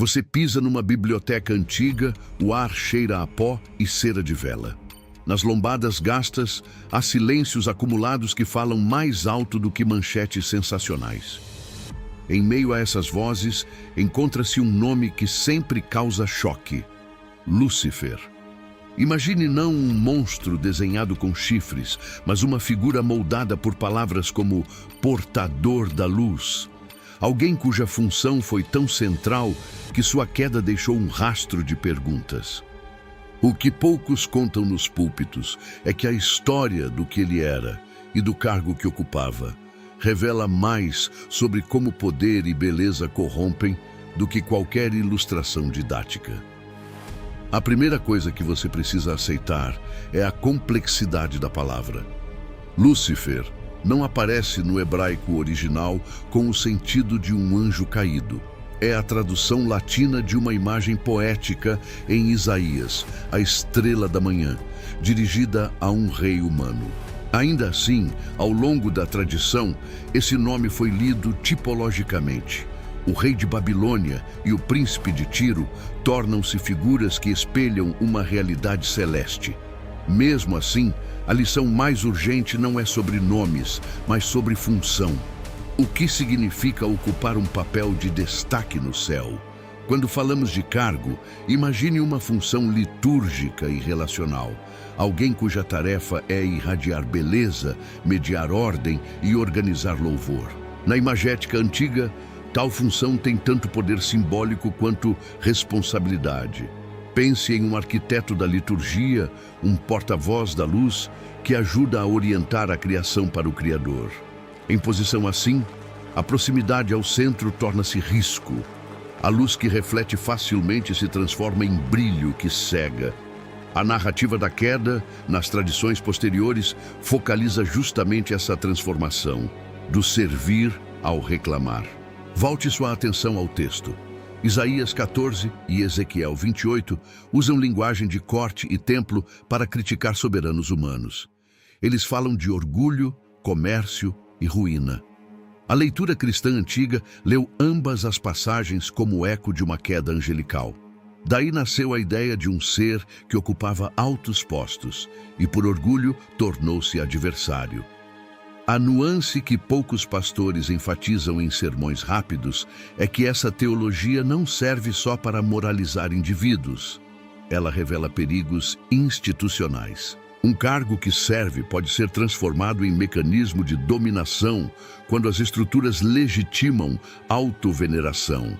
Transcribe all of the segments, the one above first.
Você pisa numa biblioteca antiga, o ar cheira a pó e cera de vela. Nas lombadas gastas, há silêncios acumulados que falam mais alto do que manchetes sensacionais. Em meio a essas vozes, encontra-se um nome que sempre causa choque: Lúcifer. Imagine não um monstro desenhado com chifres, mas uma figura moldada por palavras como portador da luz. Alguém cuja função foi tão central que sua queda deixou um rastro de perguntas. O que poucos contam nos púlpitos é que a história do que ele era e do cargo que ocupava revela mais sobre como poder e beleza corrompem do que qualquer ilustração didática. A primeira coisa que você precisa aceitar é a complexidade da palavra. Lúcifer não aparece no hebraico original com o sentido de um anjo caído. É a tradução latina de uma imagem poética em Isaías, a estrela da manhã, dirigida a um rei humano. Ainda assim, ao longo da tradição, esse nome foi lido tipologicamente. O rei de Babilônia e o príncipe de Tiro tornam-se figuras que espelham uma realidade celeste. Mesmo assim, a lição mais urgente não é sobre nomes, mas sobre função. O que significa ocupar um papel de destaque no céu? Quando falamos de cargo, imagine uma função litúrgica e relacional. Alguém cuja tarefa é irradiar beleza, mediar ordem e organizar louvor. Na imagética antiga, tal função tem tanto poder simbólico quanto responsabilidade. Pense em um arquiteto da liturgia, um porta-voz da luz, que ajuda a orientar a criação para o Criador. Em posição assim, a proximidade ao centro torna-se risco. A luz que reflete facilmente se transforma em brilho que cega. A narrativa da queda, nas tradições posteriores, focaliza justamente essa transformação, do servir ao reclamar. Volte sua atenção ao texto. Isaías 14 e Ezequiel 28 usam linguagem de corte e templo para criticar soberanos humanos. Eles falam de orgulho, comércio e ruína. A leitura cristã antiga leu ambas as passagens como eco de uma queda angelical. Daí nasceu a ideia de um ser que ocupava altos postos e, por orgulho, tornou-se adversário. A nuance que poucos pastores enfatizam em sermões rápidos é que essa teologia não serve só para moralizar indivíduos. Ela revela perigos institucionais. Um cargo que serve pode ser transformado em mecanismo de dominação quando as estruturas legitimam autoveneração.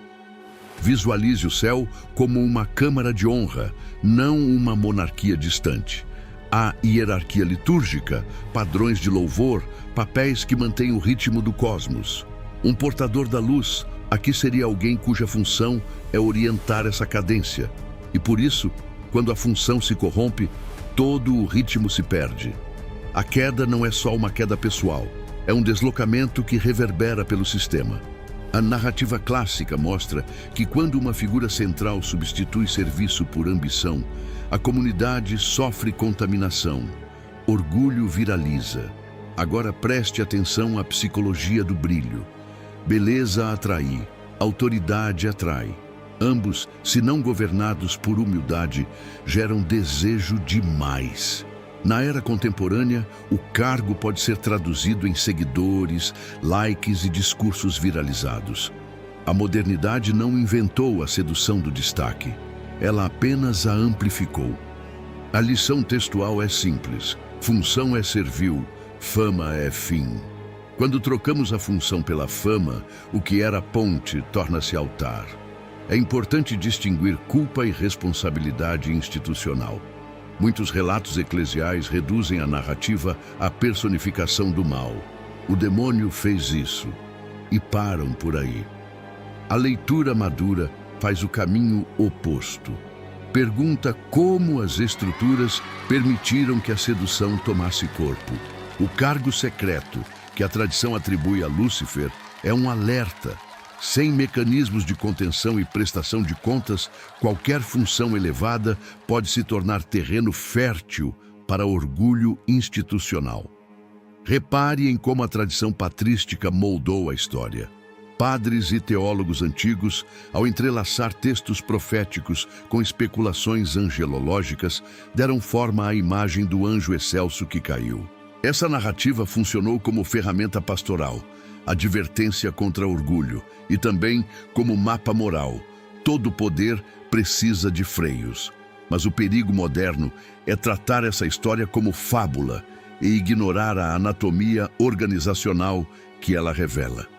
Visualize o céu como uma câmara de honra, não uma monarquia distante. Há hierarquia litúrgica, padrões de louvor, papéis que mantêm o ritmo do cosmos. Um portador da luz aqui seria alguém cuja função é orientar essa cadência. E por isso, quando a função se corrompe, todo o ritmo se perde. A queda não é só uma queda pessoal, é um deslocamento que reverbera pelo sistema. A narrativa clássica mostra que quando uma figura central substitui serviço por ambição, a comunidade sofre contaminação. Orgulho viraliza. Agora preste atenção à psicologia do brilho. Beleza atrai, autoridade atrai. Ambos, se não governados por humildade, geram desejo de mais. Na era contemporânea, o cargo pode ser traduzido em seguidores, likes e discursos viralizados. A modernidade não inventou a sedução do destaque. Ela apenas a amplificou. A lição textual é simples. Função é servil, fama é fim. Quando trocamos a função pela fama, o que era ponte torna-se altar. É importante distinguir culpa e responsabilidade institucional. Muitos relatos eclesiais reduzem a narrativa à personificação do mal. O demônio fez isso. E param por aí. A leitura madura faz o caminho oposto. Pergunta como as estruturas permitiram que a sedução tomasse corpo. O cargo secreto que a tradição atribui a Lúcifer é um alerta. Sem mecanismos de contenção e prestação de contas, qualquer função elevada pode se tornar terreno fértil para orgulho institucional. Repare em como a tradição patrística moldou a história. Padres e teólogos antigos, ao entrelaçar textos proféticos com especulações angelológicas, deram forma à imagem do anjo excelso que caiu. Essa narrativa funcionou como ferramenta pastoral, advertência contra orgulho e também como mapa moral. Todo poder precisa de freios. Mas o perigo moderno é tratar essa história como fábula e ignorar a anatomia organizacional que ela revela.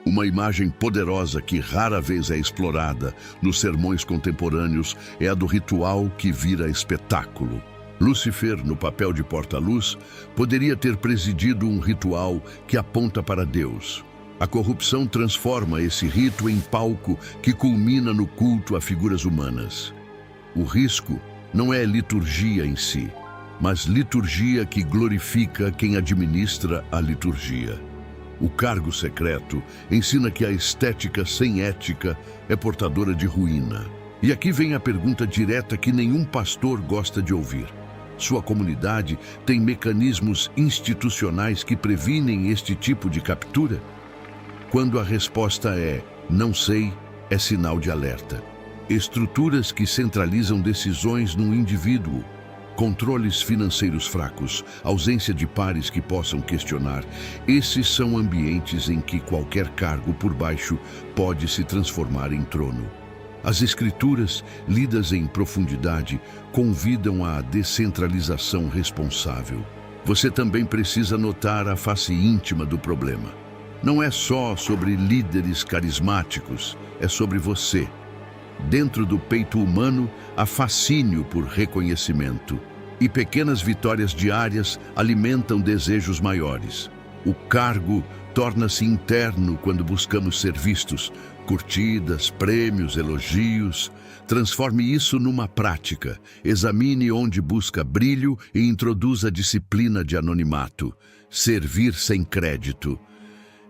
Uma imagem poderosa que rara vez é explorada nos sermões contemporâneos é a do ritual que vira espetáculo. Lúcifer, no papel de porta-luz, poderia ter presidido um ritual que aponta para Deus. A corrupção transforma esse rito em palco que culmina no culto a figuras humanas. O risco não é liturgia em si, mas liturgia que glorifica quem administra a liturgia. O cargo secreto ensina que a estética sem ética é portadora de ruína. E aqui vem a pergunta direta que nenhum pastor gosta de ouvir. Sua comunidade tem mecanismos institucionais que previnem este tipo de captura? Quando a resposta é não sei, é sinal de alerta. Estruturas que centralizam decisões num indivíduo, controles financeiros fracos, ausência de pares que possam questionar. Esses são ambientes em que qualquer cargo por baixo pode se transformar em trono. As escrituras, lidas em profundidade, convidam à descentralização responsável. Você também precisa notar a face íntima do problema. Não é só sobre líderes carismáticos, é sobre você. Dentro do peito humano, há fascínio por reconhecimento. E pequenas vitórias diárias alimentam desejos maiores. O cargo torna-se interno quando buscamos ser vistos. Curtidas, prêmios, elogios. Transforme isso numa prática. Examine onde busca brilho e introduza a disciplina de anonimato. Servir sem crédito.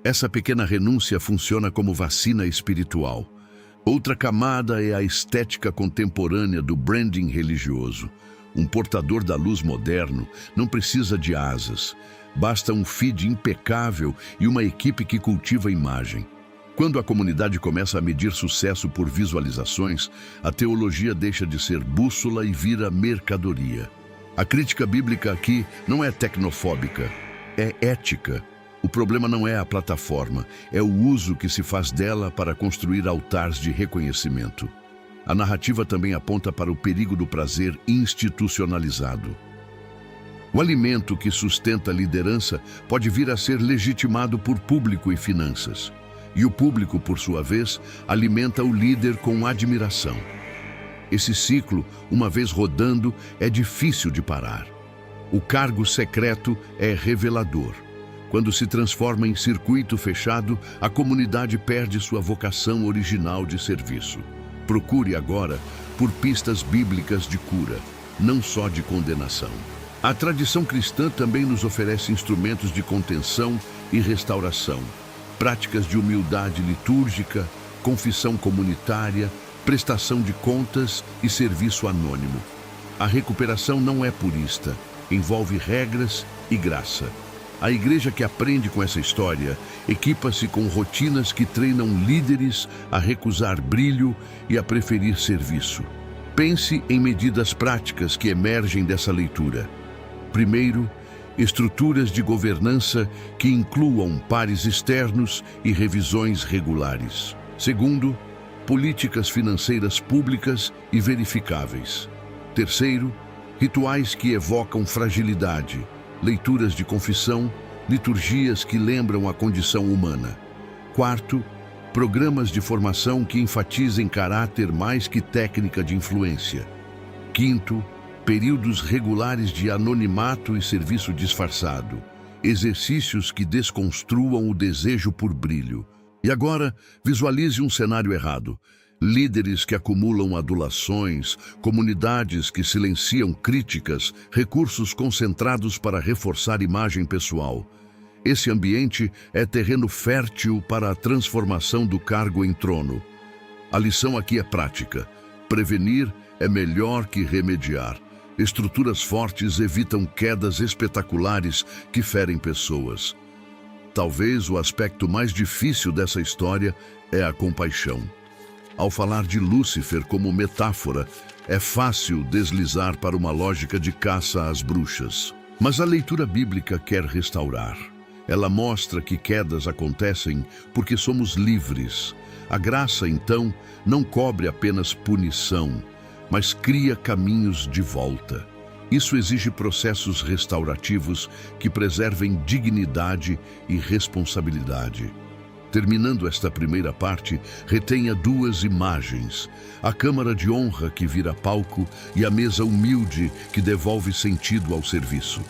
Essa pequena renúncia funciona como vacina espiritual. Outra camada é a estética contemporânea do branding religioso. Um portador da luz moderno não precisa de asas. Basta um feed impecável e uma equipe que cultiva a imagem. Quando a comunidade começa a medir sucesso por visualizações, a teologia deixa de ser bússola e vira mercadoria. A crítica bíblica aqui não é tecnofóbica, é ética. O problema não é a plataforma, é o uso que se faz dela para construir altares de reconhecimento. A narrativa também aponta para o perigo do prazer institucionalizado. O alimento que sustenta a liderança pode vir a ser legitimado por público e finanças. E o público, por sua vez, alimenta o líder com admiração. Esse ciclo, uma vez rodando, é difícil de parar. O cargo secreto é revelador. Quando se transforma em circuito fechado, a comunidade perde sua vocação original de serviço. Procure agora por pistas bíblicas de cura, não só de condenação. A tradição cristã também nos oferece instrumentos de contenção e restauração, práticas de humildade litúrgica, confissão comunitária, prestação de contas e serviço anônimo. A recuperação não é purista, envolve regras e graça. A igreja que aprende com essa história equipa-se com rotinas que treinam líderes a recusar brilho e a preferir serviço. Pense em medidas práticas que emergem dessa leitura. Primeiro, estruturas de governança que incluam pares externos e revisões regulares. Segundo, políticas financeiras públicas e verificáveis. Terceiro, rituais que evocam fragilidade, leituras de confissão, liturgias que lembram a condição humana. Quarto, programas de formação que enfatizem caráter mais que técnica de influência. Quinto, períodos regulares de anonimato e serviço disfarçado. Exercícios que desconstruam o desejo por brilho. E agora, visualize um cenário errado. Líderes que acumulam adulações, comunidades que silenciam críticas, recursos concentrados para reforçar imagem pessoal. Esse ambiente é terreno fértil para a transformação do cargo em trono. A lição aqui é prática. Prevenir é melhor que remediar. Estruturas fortes evitam quedas espetaculares que ferem pessoas. Talvez o aspecto mais difícil dessa história é a compaixão. Ao falar de Lúcifer como metáfora, é fácil deslizar para uma lógica de caça às bruxas. Mas a leitura bíblica quer restaurar. Ela mostra que quedas acontecem porque somos livres. A graça, então, não cobre apenas punição, mas cria caminhos de volta. Isso exige processos restaurativos que preservem dignidade e responsabilidade. Terminando esta primeira parte, retenha duas imagens: a câmara de honra que vira palco e a mesa humilde que devolve sentido ao serviço.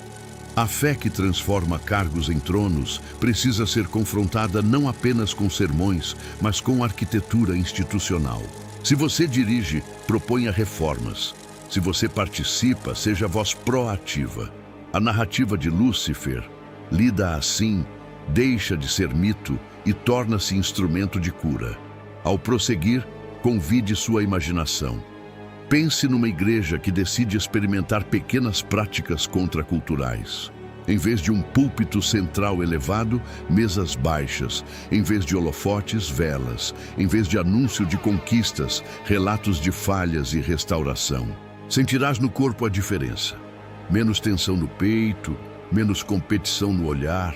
A fé que transforma cargos em tronos precisa ser confrontada não apenas com sermões, mas com arquitetura institucional. Se você dirige, proponha reformas. Se você participa, seja voz proativa. A narrativa de Lúcifer, lida assim, deixa de ser mito e torna-se instrumento de cura. Ao prosseguir, convide sua imaginação. Pense numa igreja que decide experimentar pequenas práticas contraculturais. Em vez de um púlpito central elevado, mesas baixas. Em vez de holofotes, velas. Em vez de anúncio de conquistas, relatos de falhas e restauração. Sentirás no corpo a diferença. Menos tensão no peito, menos competição no olhar.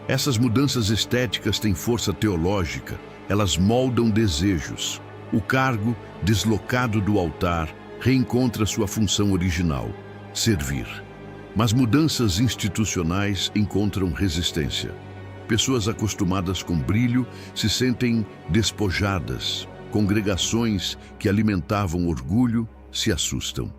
Essas mudanças estéticas têm força teológica. Elas moldam desejos. O cargo, deslocado do altar, reencontra sua função original: servir. Mas mudanças institucionais encontram resistência. Pessoas acostumadas com brilho se sentem despojadas. Congregações que alimentavam orgulho se assustam.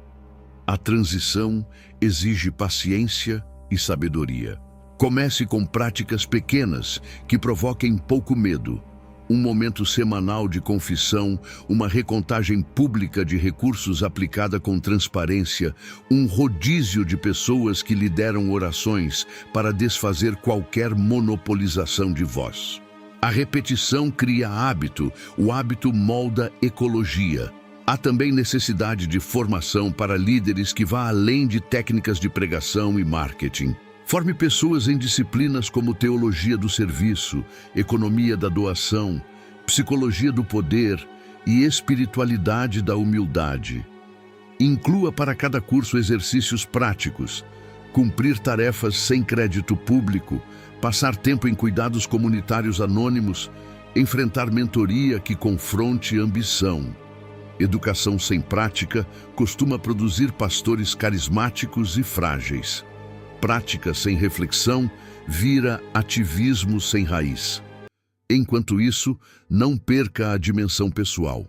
A transição exige paciência e sabedoria. Comece com práticas pequenas que provoquem pouco medo. Um momento semanal de confissão, uma recontagem pública de recursos aplicada com transparência, um rodízio de pessoas que lideram orações para desfazer qualquer monopolização de voz. A repetição cria hábito, o hábito molda ecologia. Há também necessidade de formação para líderes que vá além de técnicas de pregação e marketing. Forme pessoas em disciplinas como teologia do serviço, economia da doação, psicologia do poder e espiritualidade da humildade. Inclua para cada curso exercícios práticos, cumprir tarefas sem crédito público, passar tempo em cuidados comunitários anônimos, enfrentar mentoria que confronte ambição. Educação sem prática costuma produzir pastores carismáticos e frágeis. Prática sem reflexão vira ativismo sem raiz. Enquanto isso, não perca a dimensão pessoal.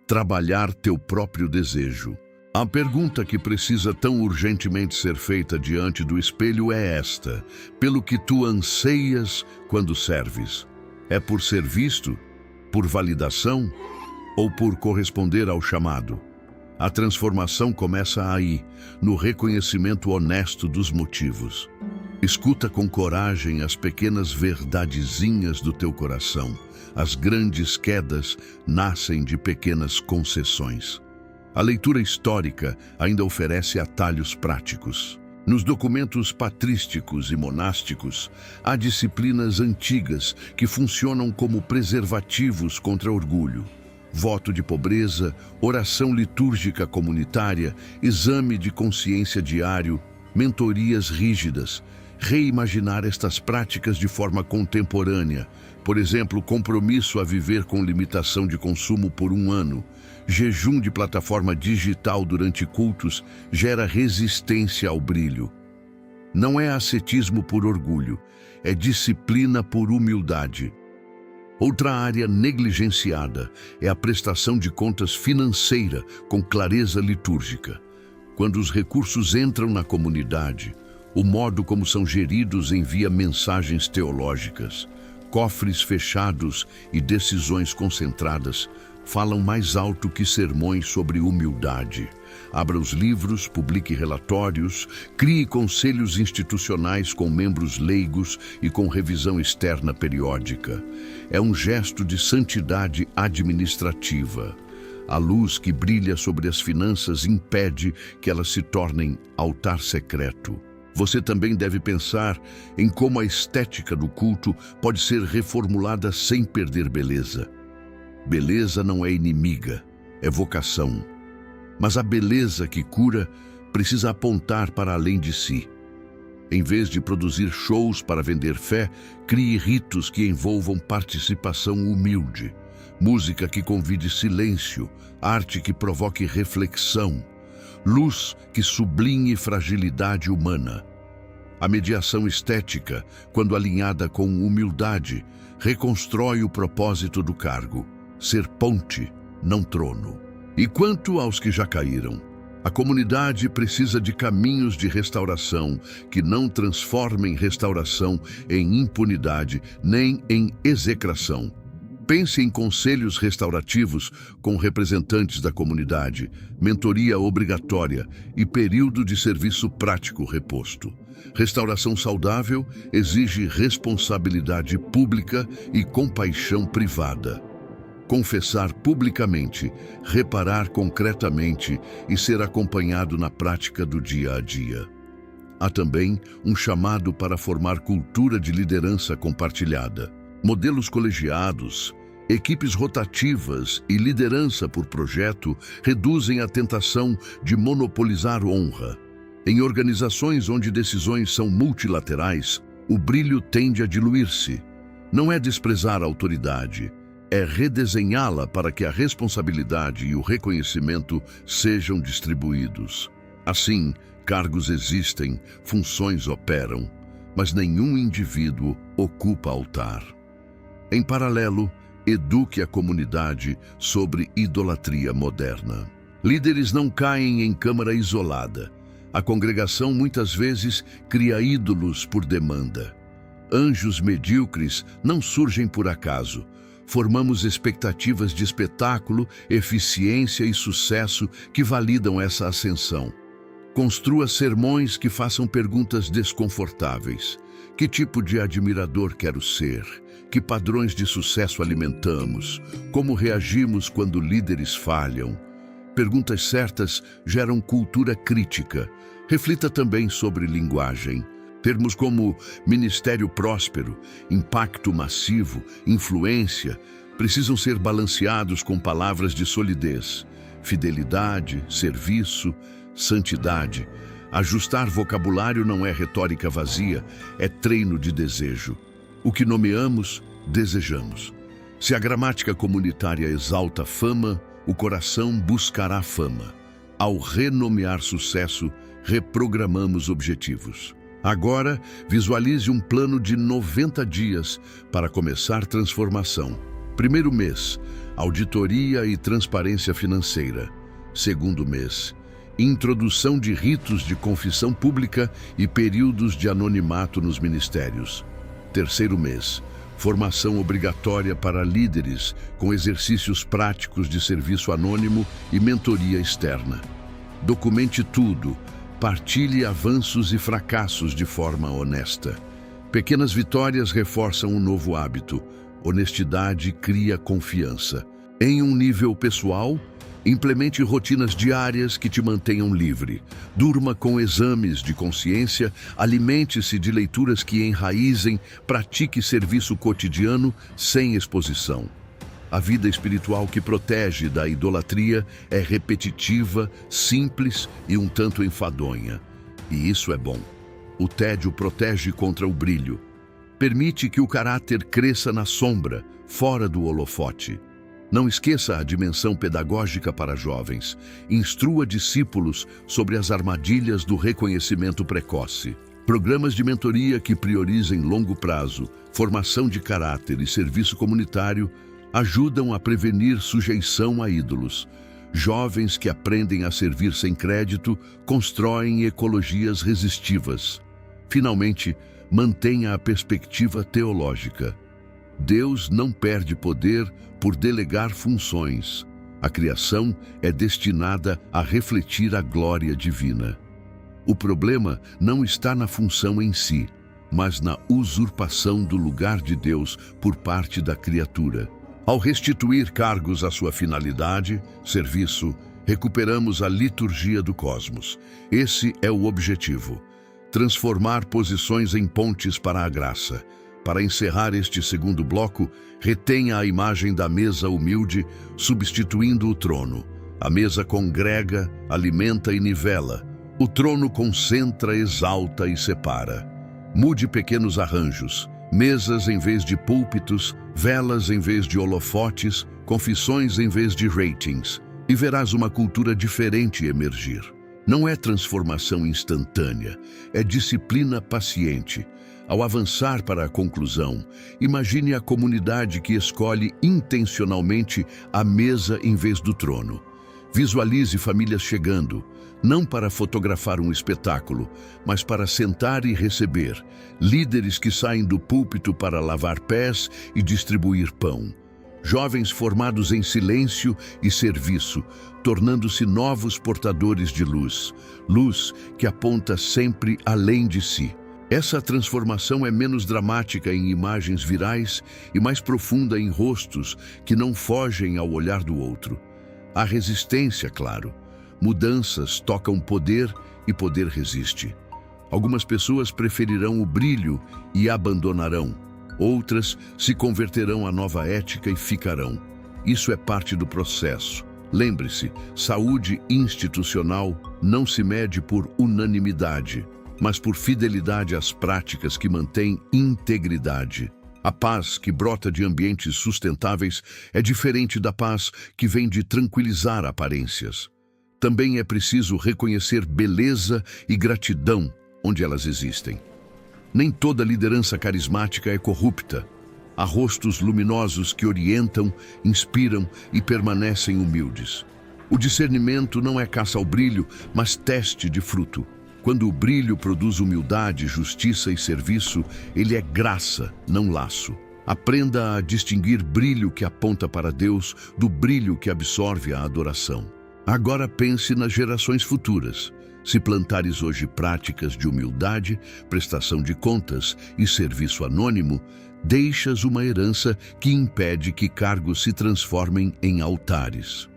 Trabalhar teu próprio desejo. A pergunta que precisa tão urgentemente ser feita diante do espelho é esta: pelo que tu anseias quando serves? É por ser visto? Por validação? Ou por corresponder ao chamado? A transformação começa aí, no reconhecimento honesto dos motivos. Escuta com coragem as pequenas verdadezinhas do teu coração. As grandes quedas nascem de pequenas concessões. A leitura histórica ainda oferece atalhos práticos. Nos documentos patrísticos e monásticos, há disciplinas antigas que funcionam como preservativos contra orgulho. Voto de pobreza, oração litúrgica comunitária, exame de consciência diário, mentorias rígidas. Reimaginar estas práticas de forma contemporânea, por exemplo, compromisso a viver com limitação de consumo por 1 ano, jejum de plataforma digital durante cultos, gera resistência ao brilho. Não é ascetismo por orgulho, é disciplina por humildade. Outra área negligenciada é a prestação de contas financeira com clareza litúrgica. Quando os recursos entram na comunidade, o modo como são geridos envia mensagens teológicas. Cofres fechados e decisões concentradas falam mais alto que sermões sobre humildade. Abra os livros, publique relatórios, crie conselhos institucionais com membros leigos e com revisão externa periódica. É um gesto de santidade administrativa. A luz que brilha sobre as finanças impede que elas se tornem altar secreto. Você também deve pensar em como a estética do culto pode ser reformulada sem perder beleza. Beleza não é inimiga, é vocação. Mas a beleza que cura precisa apontar para além de si. Em vez de produzir shows para vender fé, crie ritos que envolvam participação humilde, música que convide silêncio, arte que provoque reflexão, luz que sublinhe fragilidade humana. A mediação estética, quando alinhada com humildade, reconstrói o propósito do cargo: ser ponte, não trono. E quanto aos que já caíram, a comunidade precisa de caminhos de restauração que não transformem restauração em impunidade nem em execração. Pense em conselhos restaurativos com representantes da comunidade, mentoria obrigatória e período de serviço prático reposto. Restauração saudável exige responsabilidade pública e compaixão privada. Confessar publicamente, reparar concretamente e ser acompanhado na prática do dia a dia. Há também um chamado para formar cultura de liderança compartilhada. Modelos colegiados, equipes rotativas e liderança por projeto reduzem a tentação de monopolizar honra. Em organizações onde decisões são multilaterais, o brilho tende a diluir-se. Não é desprezar a autoridade, é redesenhá-la para que a responsabilidade e o reconhecimento sejam distribuídos. Assim, cargos existem, funções operam, mas nenhum indivíduo ocupa altar. Em paralelo, eduque a comunidade sobre idolatria moderna. Líderes não caem em câmara isolada. A congregação muitas vezes cria ídolos por demanda. Anjos medíocres não surgem por acaso. Formamos expectativas de espetáculo, eficiência e sucesso que validam essa ascensão. Construa sermões que façam perguntas desconfortáveis. Que tipo de admirador quero ser? Que padrões de sucesso alimentamos? Como reagimos quando líderes falham? Perguntas certas geram cultura crítica. Reflita também sobre linguagem. Termos como ministério próspero, impacto massivo, influência, precisam ser balanceados com palavras de solidez, fidelidade, serviço, santidade. Ajustar vocabulário não é retórica vazia, é treino de desejo. O que nomeamos, desejamos. Se a gramática comunitária exalta fama, o coração buscará fama. Ao renomear sucesso, reprogramamos objetivos. Agora, visualize um plano de 90 dias para começar transformação. Primeiro mês, auditoria e transparência financeira. Segundo mês, introdução de ritos de confissão pública e períodos de anonimato nos ministérios. Terceiro mês, formação obrigatória para líderes, com exercícios práticos de serviço anônimo e mentoria externa. Documente tudo, partilhe avanços e fracassos de forma honesta. Pequenas vitórias reforçam um novo hábito. Honestidade cria confiança. Em um nível pessoal, implemente rotinas diárias que te mantenham livre. Durma com exames de consciência, alimente-se de leituras que enraizem, pratique serviço cotidiano sem exposição. A vida espiritual que protege da idolatria é repetitiva, simples e um tanto enfadonha. E isso é bom. O tédio protege contra o brilho. Permite que o caráter cresça na sombra, fora do holofote. Não esqueça a dimensão pedagógica para jovens. Instrua discípulos sobre as armadilhas do reconhecimento precoce. Programas de mentoria que priorizem longo prazo, formação de caráter e serviço comunitário ajudam a prevenir sujeição a ídolos. Jovens que aprendem a servir sem crédito constroem ecologias resistivas. Finalmente, mantenha a perspectiva teológica. Deus não perde poder por delegar funções. A criação é destinada a refletir a glória divina. O problema não está na função em si, mas na usurpação do lugar de Deus por parte da criatura. Ao restituir cargos à sua finalidade, serviço, recuperamos a liturgia do cosmos. Esse é o objetivo. transformar posições em pontes para a graça. Para encerrar este segundo bloco, retenha a imagem da mesa humilde, substituindo o trono. A mesa congrega, alimenta e nivela. O trono concentra, exalta e separa. Mude pequenos arranjos, mesas em vez de púlpitos, velas em vez de holofotes, confissões em vez de ratings, e verás uma cultura diferente emergir. Não é transformação instantânea, é disciplina paciente. Ao avançar para a conclusão, imagine a comunidade que escolhe intencionalmente a mesa em vez do trono. Visualize famílias chegando, não para fotografar um espetáculo, mas para sentar e receber. Líderes que saem do púlpito para lavar pés e distribuir pão. Jovens formados em silêncio e serviço, tornando-se novos portadores de luz. Luz que aponta sempre além de si. Essa transformação é menos dramática em imagens virais e mais profunda em rostos que não fogem ao olhar do outro. Há resistência, claro. Mudanças tocam poder e poder resiste. Algumas pessoas preferirão o brilho e abandonarão. Outras se converterão à nova ética e ficarão. Isso é parte do processo. Lembre-se, saúde institucional não se mede por unanimidade, mas por fidelidade às práticas que mantêm integridade. A paz que brota de ambientes sustentáveis é diferente da paz que vem de tranquilizar aparências. Também é preciso reconhecer beleza e gratidão onde elas existem. Nem toda liderança carismática é corrupta. Há rostos luminosos que orientam, inspiram e permanecem humildes. O discernimento não é caça ao brilho, mas teste de fruto. Quando o brilho produz humildade, justiça e serviço, ele é graça, não laço. Aprenda a distinguir brilho que aponta para Deus do brilho que absorve a adoração. Agora pense nas gerações futuras. Se plantares hoje práticas de humildade, prestação de contas e serviço anônimo, deixas uma herança que impede que cargos se transformem em altares.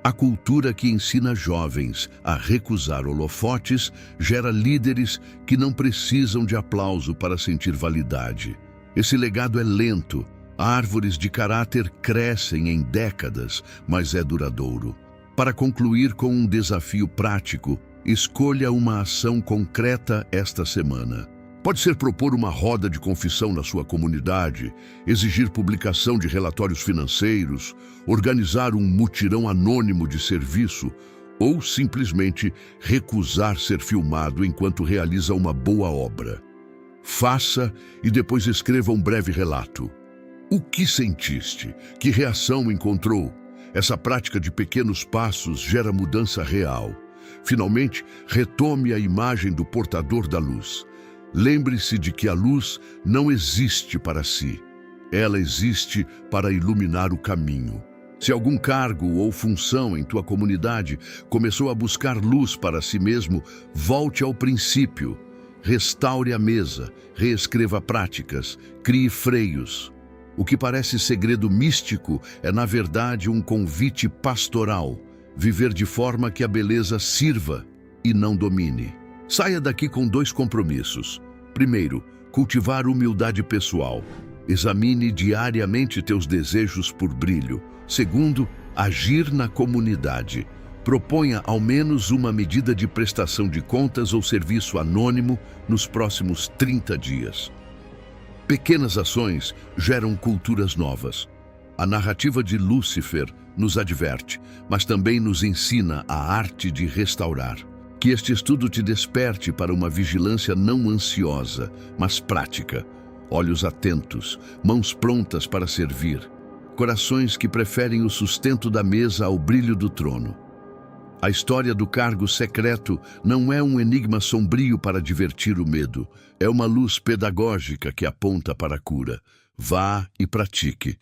A cultura que ensina jovens a recusar holofotes gera líderes que não precisam de aplauso para sentir validade. Esse legado é lento. Árvores de caráter crescem em décadas, mas é duradouro. Para concluir com um desafio prático, escolha uma ação concreta esta semana. Pode ser propor uma roda de confissão na sua comunidade, exigir publicação de relatórios financeiros, organizar um mutirão anônimo de serviço ou simplesmente recusar ser filmado enquanto realiza uma boa obra. Faça e depois escreva um breve relato. O que sentiste? Que reação encontrou? Essa prática de pequenos passos gera mudança real. Finalmente, retome a imagem do portador da luz. Lembre-se de que a luz não existe para si. Ela existe para iluminar o caminho. Se algum cargo ou função em tua comunidade começou a buscar luz para si mesmo, volte ao princípio. Restaure a mesa, reescreva práticas, crie freios. O que parece segredo místico é, na verdade, um convite pastoral. Viver de forma que a beleza sirva e não domine. Saia daqui com 2 compromissos. Primeiro, cultivar humildade pessoal. Examine diariamente teus desejos por brilho. Segundo, agir na comunidade. Proponha ao menos uma medida de prestação de contas ou serviço anônimo nos próximos 30 dias. Pequenas ações geram culturas novas. A narrativa de Lúcifer nos adverte, mas também nos ensina a arte de restaurar. Que este estudo te desperte para uma vigilância não ansiosa, mas prática. Olhos atentos, mãos prontas para servir. Corações que preferem o sustento da mesa ao brilho do trono. A história do cargo secreto não é um enigma sombrio para divertir o medo. É uma luz pedagógica que aponta para a cura. Vá e pratique.